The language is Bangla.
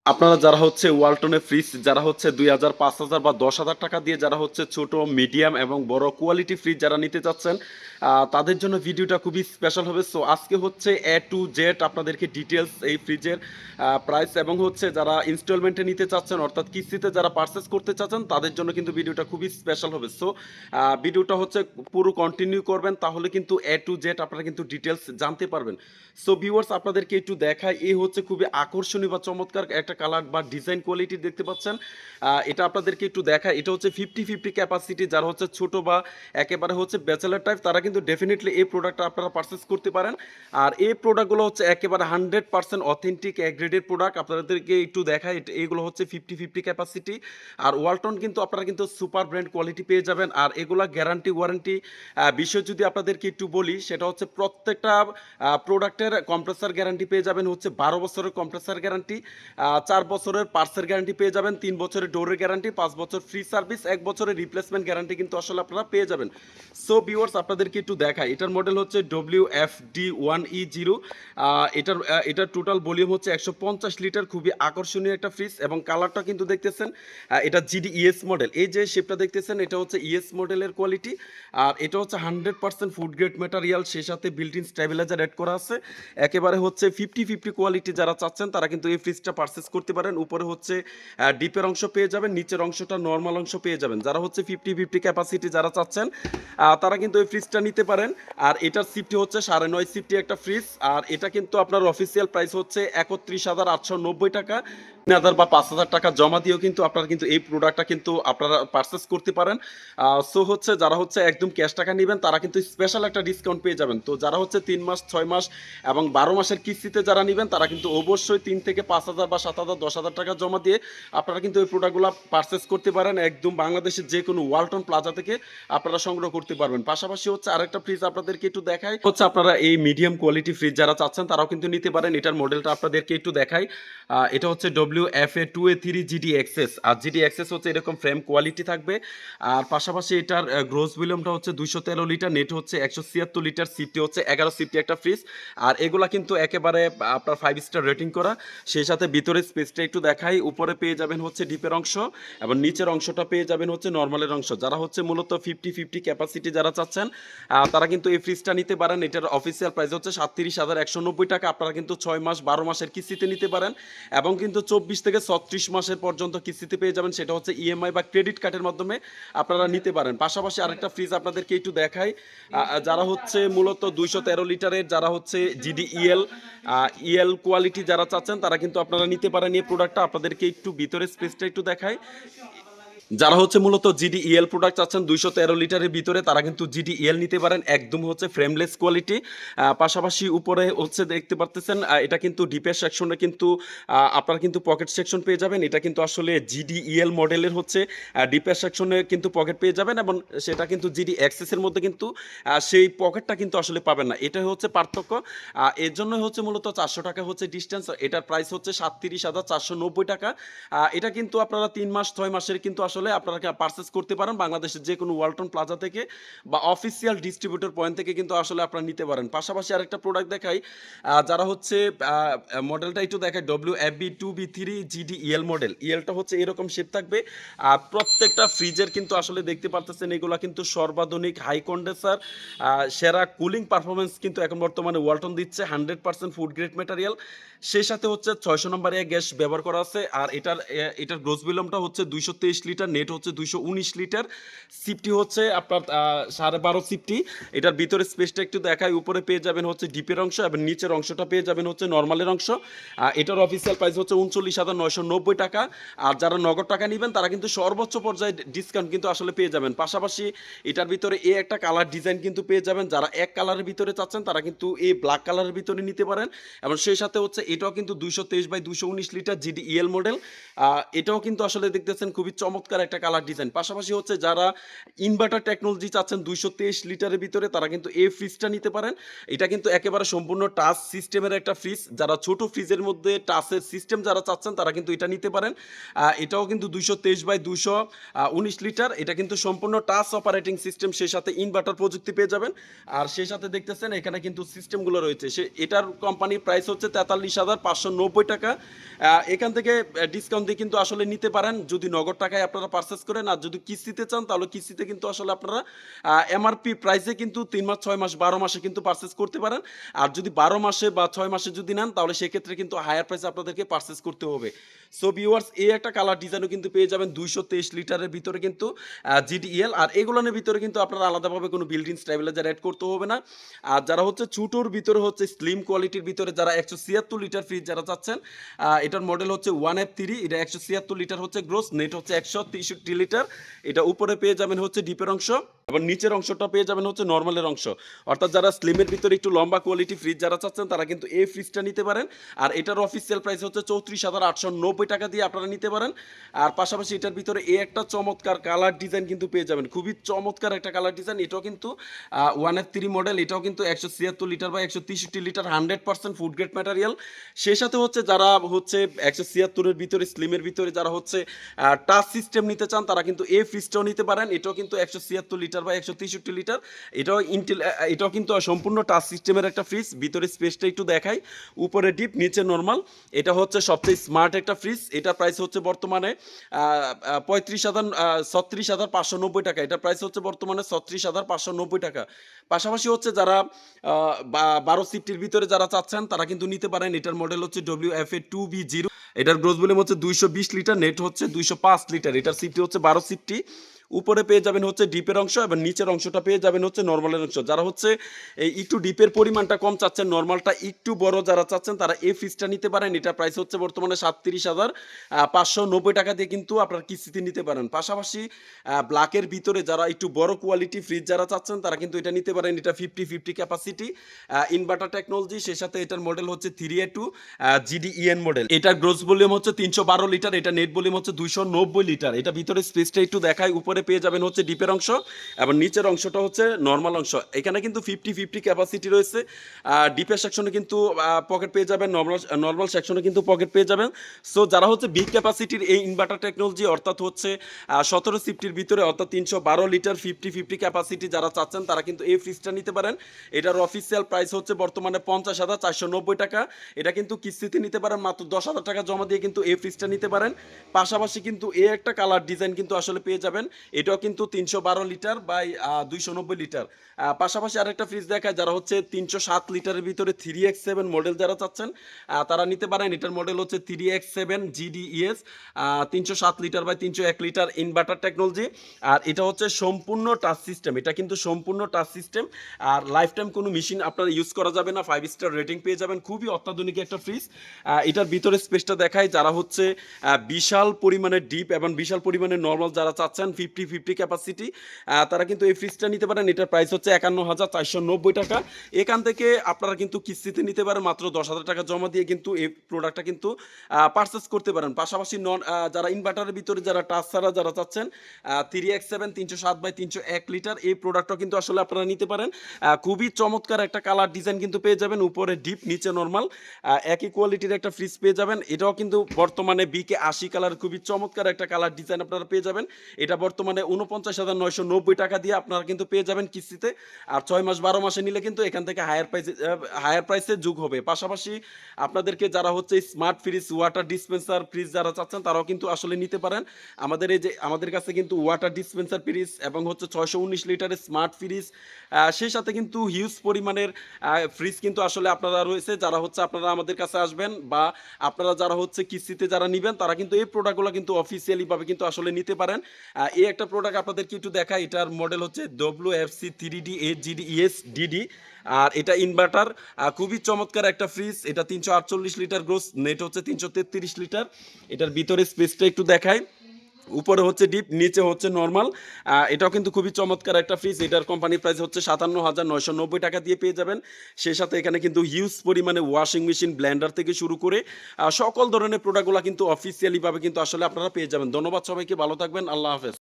আপনারা যারা হচ্ছে ওয়ালটনের ফ্রিজ যারা হচ্ছে ২,০০০, ৫,০০০ বা ১০,০০০ টাকা দিয়ে যারা হচ্ছে ছোট, মিডিয়াম এবং বড় কোয়ালিটি ফ্রিজ যারা নিতে চাচ্ছেন, তাদের জন্য ভিডিওটা খুবই স্পেশাল হবে। সো আজকে হচ্ছে এ টু জেড আপনাদেরকে ডিটেলস এই ফ্রিজের প্রাইস এবং হচ্ছে যারা ইনস্টলমেন্টে নিতে চাচ্ছেন অর্থাৎ কিস্তিতে যারা পারচেস করতে চাচ্ছেন তাদের জন্য কিন্তু ভিডিওটা খুবই স্পেশাল হবে। সো ভিডিওটা হচ্ছে পুরো কন্টিনিউ করবেন, তাহলে কিন্তু এ টু জেড আপনারা কিন্তু ডিটেলস জানতে পারবেন। সো ভিউয়ার্স, আপনাদেরকে একটু দেখায়, এই হচ্ছে খুবই আকর্ষণীয় বা চমৎকার একটা কালার বা ডিজাইন কোয়ালিটি দেখতে পাচ্ছেন। এটা আপনাদেরকে একটু দেখায়, এটা হচ্ছে 50-50 ক্যাপাসিটি, যারা হচ্ছে ছোট বা একেবারে হচ্ছে ব্যাচেলার টাইপ তারা কিন্তু ডেফিনেটলি এই প্রোডাক্টটা আপনারা পারচেস করতে পারেন। আর এই প্রোডাক্টগুলো হচ্ছে একেবারে 100% অথেন্টিক গ্রেডের প্রোডাক্ট। আপনাদেরকে একটু দেখায়, এইগুলো হচ্ছে 50-50 ক্যাপাসিটি। আর ওয়ালটন কিন্তু আপনারা কিন্তু সুপার ব্র্যান্ড কোয়ালিটি পেয়ে যাবেন। আর এগুলা গ্যারান্টি ওয়ারেন্টি বিষয় যদি আপনাদেরকে একটু বলি, সেটা হচ্ছে প্রত্যেকটা প্রোডাক্টের কম্প্রেসার গ্যারান্টি পেয়ে যাবেন হচ্ছে 12 বছরের কম্প্রেসার গ্যারান্টি, 4 বছরের পার্টসের গ্যারান্টি পেয়ে যাবেন, 3 বছরের ডোরের গ্যারান্টি, 5 বছর ফ্রি সার্ভিস, 1 বছরের রিপ্লেসমেন্ট গ্যারান্টি কিন্তু আসলে আপনারা পেয়ে যাবেন। সো ভিউয়ার্স, আপনাদেরকে একটু দেখাই, এটার মডেল হচ্ছে WFD1E0। এটার টোটাল ভলিউম হচ্ছে 150 লিটার, খুবই আকর্ষণীয় একটা ফ্রিজ এবং কালারটা কিন্তু দেখতেছেন, এটা GD ES মডেল। এই যে শেপটা দেখতেছেন এটা হচ্ছে ES মডেলের কোয়ালিটি। আর এটা হচ্ছে 100% ফুড গ্রেড ম্যাটেরিয়াল, সেই সাথে বিল্ট ইন স্টেবিলাইজার অ্যাড করা আছে। একেবারে হচ্ছে 50-50 কোয়ালিটি যারা চাচ্ছেন তারা কিন্তু এই ফ্রিজটা পারচেস করতে পারেন। উপরে হচ্ছে ডিপের অংশ পেয়ে যাবেন, নিচের অংশটা নর্মাল অংশ পেয়ে যাবেন। যারা হচ্ছে 50-50 ক্যাপাসিটি যারা চাচ্ছেন তারা কিন্তু এই ফ্রিজটা নিতে পারেন। আর এটার সিফটি হচ্ছে 9.5 সিফটি একটা ফ্রিজ। আর এটা কিন্তু আপনার অফিসিয়াল প্রাইস হচ্ছে 31,890 টাকা। 3,000 বা 5,000 টাকা জমা দিয়েও কিন্তু আপনারা কিন্তু এই প্রোডাক্টটা কিন্তু আপনারা পারচেস করতে পারেন। সো হচ্ছে যারা হচ্ছে একদম ক্যাশ টাকা নেবেন তারা কিন্তু স্পেশাল একটা ডিসকাউন্ট পেয়ে যাবেন। তো যারা হচ্ছে 3 মাস, 6 মাস এবং 12 মাসের কিস্তিতে যারা নেবেন তারা কিন্তু অবশ্যই 3 থেকে 5,000 বা 7,000, 10,000 টাকা জমা দিয়ে আপনারা কিন্তু এই প্রোডাক্টগুলো পারচেস করতে পারেন। একদম বাংলাদেশের যে কোনো ওয়ালটন প্লাজা থেকে আপনারা সংগ্রহ করতে পারবেন। পাশাপাশি হচ্ছে আরেকটা ফ্রিজ আপনাদেরকে একটু দেখাই, হচ্ছে আপনারা এই মিডিয়াম কোয়ালিটি ফ্রিজ যারা চাচ্ছেন তারাও কিন্তু নিতে পারেন। এটার মডেলটা আপনাদেরকে একটু দেখাই, এটা হচ্ছে WFA2A3 GD Access। আর GD Access হচ্ছে এরকম ফ্রেম কোয়ালিটি থাকবে। আর পাশাপাশি এটার গ্রোস ভলিউমটা হচ্ছে 213 লিটার, নেট হচ্ছে 176 লিটার, সিফটি হচ্ছে 11 সিফটি একটা ফ্রিজ। আর এগুলা কিন্তু একেবারে আপনার 5 স্টার রেটিং করা। সেই সাথে ভিতরে স্পেসটা একটু দেখাই, উপরে পেয়ে যাবেন হচ্ছে ডিপের অংশ এবং নিচের অংশটা পেয়ে যাবেন হচ্ছে নর্মালের অংশ। যারা হচ্ছে মূলত 50-50 ক্যাপাসিটি যারা চাচ্ছেন তারা কিন্তু এই ফ্রিজটা নিতে পারেন। এটার অফিসিয়াল প্রাইস হচ্ছে 37,190 টাকা। আপনারা কিন্তু 6 মাস, 12 মাসের কিস্তিতে নিতে পারেন এবং কিন্তু 24 থেকে 36 মাসের পর্যন্ত কিস্তিতে পেয়ে যাবেন, সেটা হচ্ছে ইএমআই বা ক্রেডিট কার্ডের মাধ্যমে আপনারা নিতে পারেন। পাশাপাশি আরেকটা ফ্রিজ আপনাদেরকে একটু দেখাই, যারা হচ্ছে মূলত 213 লিটারের, যারা হচ্ছে GD EL কোয়ালিটি যারা চাচ্ছেন তারা কিন্তু আপনারা নিতে পারেন এই প্রোডাক্টটা। আপনাদেরকে একটু ভিতরে স্পেসটা একটু দেখাই, যারা হচ্ছে মূলত GD EL প্রোডাক্ট চাচ্ছেন 213 লিটারের ভিতরে তারা কিন্তু GD EL নিতে পারেন, একদম হচ্ছে ফ্রেমলেস কোয়ালিটি। পাশাপাশি উপরে হচ্ছে দেখতে পারতেছেন, এটা কিন্তু ডিপের সেকশনে কিন্তু আপনারা কিন্তু পকেট সেকশন পেয়ে যাবেন। এটা কিন্তু আসলে GD EL মডেলের হচ্ছে ডিপের সেকশনে কিন্তু পকেট পেয়ে যাবেন এবং সেটা কিন্তু GD Access এর মধ্যে কিন্তু সেই পকেটটা কিন্তু আসলে পাবেন না। এটাই হচ্ছে পার্থক্য। এর জন্য হচ্ছে মূলত 400 টাকা হচ্ছে ডিস্টেন্স। এটার প্রাইস হচ্ছে 37,490 টাকা। এটা কিন্তু আপনারা 3 মাস, 6 মাসের কিন্তু আসলে আপনারা পারচেস করতে পারেন বাংলাদেশের যে কোনো ওয়ালটন প্লাজা থেকে বা অফিসিয়াল ডিস্ট্রিবিউটর পয়েন্ট থেকে কিন্তু আসলে আপনারা নিতে পারেন। পাশাপাশি আরেকটা প্রোডাক্ট দেখাই, যারা হচ্ছে মডেলটা একটু দেখাই, WFB2B3 GD EL মডেল। ইএলটা হচ্ছে এরকম শেপ থাকবে। আর প্রত্যেকটা ফ্রিজের কিন্তু আসলে দেখতে পারতেছেন এগুলা কিন্তু সর্বাধুনিক হাই কন্ডেন্সার সেরা কুলিং পারফরমেন্স কিন্তু এখন বর্তমানে ওয়ালটন দিচ্ছে, 100% ফুড গ্রেড ম্যাটেরিয়াল। সেই সাথে হচ্ছে 600 নম্বর গ্যাস ব্যবহার করা আছে। আর এটার গ্রোস ভলিউমটা হচ্ছে 223 লিটার, নেট হচ্ছে 219 লিটার, সিফটি হচ্ছে আপনার 12.5 সিফটি। এটার ভিতরে স্পেসটা একটু দেখায়, উপরে পেয়ে যাবেন হচ্ছে ডিপের অংশ এবং নিচের অংশটা পেয়ে যাবেন হচ্ছে নর্মালের অংশ। এটার অফিসিয়াল প্রাইস হচ্ছে 39,990 টাকা। আর যারা নগদ টাকা নেবেন তারা কিন্তু সর্বোচ্চ পর্যায়ে ডিসকাউন্ট কিন্তু আসলে পেয়ে যাবেন। পাশাপাশি এটার ভিতরে একটা কালার ডিজাইন কিন্তু পেয়ে যাবেন। যারা এক কালারের ভিতরে চাচ্ছেন তারা কিন্তু এই ব্ল্যাক কালারের ভিতরে নিতে পারেন এবং সেই সাথে হচ্ছে এটাও কিন্তু 223/219 লিটার GD EL মডেল। এটাও কিন্তু আসলে দেখতেছেন খুবই চমৎকার একটা কালার ডিজাইন। পাশাপাশি হচ্ছে যারা ইনভার্টার টেকনোলজি চাচ্ছেন 223 লিটারের ভিতরে তারা কিন্তু এই ফ্রিজটা নিতে পারেন। এটা কিন্তু একেবারে সম্পূর্ণ টাচ সিস্টেমের একটা ফ্রিজ। যারা ছোট ফ্রিজের মধ্যে টাচের সিস্টেম যারা চাচ্ছেন তারা কিন্তু এটা নিতে পারেন। এটাও কিন্তু 223/219 লিটার। এটা কিন্তু সম্পূর্ণ টাচ অপারেটিং সিস্টেম, সেই সাথে ইনভার্টার প্রযুক্তি পেয়ে যাবেন। আর সেই সাথে দেখতেছেন এখানে কিন্তু সিস্টেমগুলো রয়েছে। এটার কোম্পানির প্রাইস হচ্ছে 34,590 টাকা। এখান থেকে ডিসকাউন্ট দিয়ে কিন্তু আসলে নিতে পারেন যদি নগদ টাকায় আপনারা পারচেস করেন। আর যদি কিস্তিতে চান তাহলে কিস্তিতে কিন্তু আসলে আপনারা এমআরপি প্রাইসে কিন্তু 3 মাস 6 মাস 12 মাসে কিন্তু পারচেস করতে পারেন। আর যদি 12 মাসে বা 6 মাসে যদি নেন তাহলে সেক্ষেত্রে কিন্তু হায়ার প্রাইসে আপনাদেরকে পারচেস করতে হবে। সো ভিউয়ার্স, এই একটা কালার ডিজাইনও কিন্তু পেয়ে যাবেন 223 লিটারের ভিতরে কিন্তু জিডিএল। আর এগুলোর ভিতরে কিন্তু আপনারা আলাদাভাবে কোনো বিল্ডিং স্টেবিলাইজার অ্যাড করতে হবে না। আর যারা হচ্ছে ছোটোর ভিতরে হচ্ছে স্লিম কোয়ালিটির ভিতরে যারা 176 লিটার ফ্রিজ যারা চাচ্ছেন, এটার মডেল হচ্ছে 1F3, এটা 176 লিটার হচ্ছে গ্রোস, নেট হচ্ছে 163 লিটার। এটা উপরে পেয়ে যাবেন হচ্ছে ডিপের অংশ, আবার নিচের অংশটা পেয়ে যাবেন হচ্ছে নর্মালের অংশ। অর্থাৎ যারা স্লিমের ভিতরে একটু লম্বা কোয়ালিটি ফ্রিজ যারা চাচ্ছেন তারা কিন্তু এই ফ্রিজটা নিতে পারেন। আর এটার অফিসিয়াল প্রাইস হচ্ছে 34,890 টাকা দিয়ে আপনারা নিতে পারেন। আর পাশাপাশি এটার ভিতরে এই একটা চমৎকার কালার ডিজাইন কিন্তু পেয়ে যাবেন, খুবই চমৎকার একটা কালার ডিজাইন। এটাও কিন্তু 1F3 মডেল, এটাও কিন্তু 176 লিটার বা 163 লিটার 100% ফুড গ্রেড ম্যাটেরিয়াল। সেই সাথে হচ্ছে যারা হচ্ছে 176-এর ভিতরে স্লিমের ভিতরে যারা হচ্ছে টাচ সিস্টেম নিতে চান তারা কিন্তু এই ফ্রিজটাও নিতে পারেন। এটাও কিন্তু 176 লিটার বা 163 লিটার, এটাও কিন্তু সম্পূর্ণ টাচ সিস্টেমের একটা ফ্রিজ। ভিতরে স্পেসটা একটু দেখাই, উপরে ডিপ নিচে নর্মাল। এটা হচ্ছে সবচেয়ে স্মার্ট একটা ফ্রিজ। এটা প্রাইস হচ্ছে বর্তমানে 36,590 টাকা। এটা প্রাইস হচ্ছে বর্তমানে 36,590 টাকা। পাশাপাশি হচ্ছে যারা 12 সিফটির ভিতরে যারা চাচ্ছেন তারা কিন্তু নিতে পারেন। এটার মডেল হচ্ছে WFA2B0, এটার গ্রোস ভলিউম হচ্ছে 220 লিটার, নেট হচ্ছে 205 লিটার। এটার সিফটি হচ্ছে 12 সিফটি। উপরে পেয়ে যাবেন হচ্ছে ডিপের অংশ এবং নিচের অংশটা পেয়ে যাবেন হচ্ছে নর্মালের অংশ। যারা হচ্ছে এই একটু ডিপের পরিমাণটা কম চাচ্ছেন, নর্মালটা একটু বড় যারা চাচ্ছেন তারা এই ফ্রিজটা নিতে পারেন। এটা প্রাইস হচ্ছে বর্তমানে 37,590 টাকা দিয়ে কিন্তু আপনার কিস্তিতে নিতে পারেন। পাশাপাশি ব্ল্যাকের ভিতরে যারা একটু বড় কোয়ালিটি ফ্রিজ যারা চাচ্ছেন তারা কিন্তু এটা নিতে পারেন। এটা 50-50 ক্যাপাসিটি, ইনভার্টার টেকনোলজি। সেই সাথে এটার মডেল হচ্ছে 3A2 GDEN মডেল। এটার গ্রোস ভলিউম হচ্ছে 312 লিটার, এটা নেট ভলিউম হচ্ছে 290 লিটার। এটা ভিতরে স্পেসটা একটু দেখায়, উপরে পেয়ে যাবেন হচ্ছে ডিপের অংশ এবং নিচের অংশটা হচ্ছে নর্মাল অংশ। এখানে কিন্তু 50-50 ক্যাপাসিটি রয়েছে। ডিপের সেকশনে কিন্তু পকেট পেয়ে যাবেন, নর্মাল সেকশনে কিন্তু পকেট পেয়ে যাবেন। সো যারা হচ্ছে বিগ ক্যাপাসিটির এই ইনভার্টার টেকনোলজি অর্থাৎ হচ্ছে 17 সিফটির ভিতরে অর্থাৎ 312 লিটার 50-50 ক্যাপাসিটি যারা চাচ্ছেন তারা কিন্তু এই ফ্রিজটা নিতে পারেন। এটার অফিসিয়াল প্রাইস হচ্ছে বর্তমানে 50,490 টাকা। এটা কিন্তু কিস্তিতে নিতে পারেন, মাত্র 10,000 টাকা জমা দিয়ে কিন্তু এই ফ্রিজটা নিতে পারেন। পাশাপাশি কিন্তু এই একটা কালার ডিজাইন কিন্তু আসলে পেয়ে যাবেন, এটাও কিন্তু 312 লিটার বাই 290 লিটার। পাশাপাশি আরেকটা ফ্রিজ দেখায় যারা হচ্ছে 307 লিটারের ভিতরে 3X7 মডেল যারা চাচ্ছেন তারা নিতে পারেন। এটার মডেল হচ্ছে 3X7 GDES, 307 litre by 301 litre, inverter technology. আর এটা হচ্ছে সম্পূর্ণ টাচ সিস্টেম, এটা কিন্তু সম্পূর্ণ টাচ সিস্টেম। আর লাইফ টাইম কোনো মেশিন আপনার ইউজ করা যাবে না, 5 স্টার রেটিং পেয়ে যাবেন। খুবই অত্যাধুনিক একটা ফ্রিজ। এটার ভিতরে স্পেসটা দেখায় যারা হচ্ছে বিশাল পরিমাণে ডিপ এবং বিশাল পরিমাণে নর্মাল যারা চাচ্ছেন 50-50 ক্যাপাসিটি তারা কিন্তু এই ফ্রিজটা নিতে পারেন। এটার প্রাইস হচ্ছে 51,490 টাকা। এখান থেকে আপনারা কিন্তু কিস্তিতে নিতে পারেন, মাত্র 10,000 টাকা জমা দিয়ে কিন্তু এই প্রোডাক্টটা কিন্তু পারচেস করতে পারেন। পাশাপাশি যারা ইনভার্টারের ভিতরে যারা টাচ ছাড়া যারা চাচ্ছেন 3X7 307 বাই 301 লিটার, এই প্রোডাক্টটা কিন্তু আসলে আপনারা নিতে পারেন। খুবই চমৎকার একটা কালার ডিজাইন কিন্তু পেয়ে যাবেন, উপরে ডিপ নিচে নর্মাল, একই কোয়ালিটির একটা ফ্রিজ পেয়ে যাবেন। এটাও কিন্তু বর্তমানে BK80 কালার, খুবই চমৎকার একটা কালার ডিজাইন আপনারা পেয়ে যাবেন। এটা বর্তমানে 49,990 টাকা দিয়ে আপনারা কিন্তু পেয়ে যাবেন কিস্তিতে। আর 6 মাস 12 মাসে নিলে কিন্তু এখান থেকে হায়ার প্রাইসে যোগ হবে। পাশাপাশি আপনাদেরকে যারা হচ্ছে smart fridge, water dispenser fridge যারা চাচ্ছেন তারাও কিন্তু আসলে নিতে পারেন। আমাদের কাছে কিন্তু ওয়াটার ডিসপেন্সার ফ্রিজ এবং হচ্ছে 619 লিটারের স্মার্ট ফ্রিজ, সেই সাথে কিন্তু হিউজ পরিমাণের ফ্রিজ কিন্তু আসলে আপনারা রয়েছে। যারা হচ্ছে আপনারা আমাদের কাছে আসবেন বা আপনারা যারা হচ্ছে কিস্তিতে যারা নেবেন তারা কিন্তু এই প্রোডাক্টগুলো কিন্তু অফিসিয়ালি ভাবে কিন্তু আসলে নিতে পারেন। এই একটা প্রোডাক্ট আপনাদেরকে একটু দেখা, এটার মডেল হচ্ছে WFC3D8GDES-DD। আর এটা ইনভার্টার, খুবই চমৎকার একটা ফ্রিজ। এটা 348 লিটার গ্রোস, নেট হচ্ছে 333 লিটার। এটার ভিতরে স্পেসটা একটু দেখায়, উপরে হচ্ছে ডিপ নিচে হচ্ছে নর্মাল। এটাও কিন্তু খুবই চমৎকার একটা ফ্রিজ। এটার কোম্পানি প্রাইস হচ্ছে 57,990 টাকা দিয়ে পেয়ে যাবেন। সেই সাথে এখানে কিন্তু হিউজ পরিমাণে ওয়াশিং মেশিন, ব্লেন্ডার থেকে শুরু করে সকল ধরনের প্রোডাক্টগুলো কিন্তু অফিসিয়ালিভাবে কিন্তু আসলে আপনারা পেয়ে যাবেন। ধন্যবাদ সবাইকে, ভালো থাকবেন, আল্লাহ হাফেজ।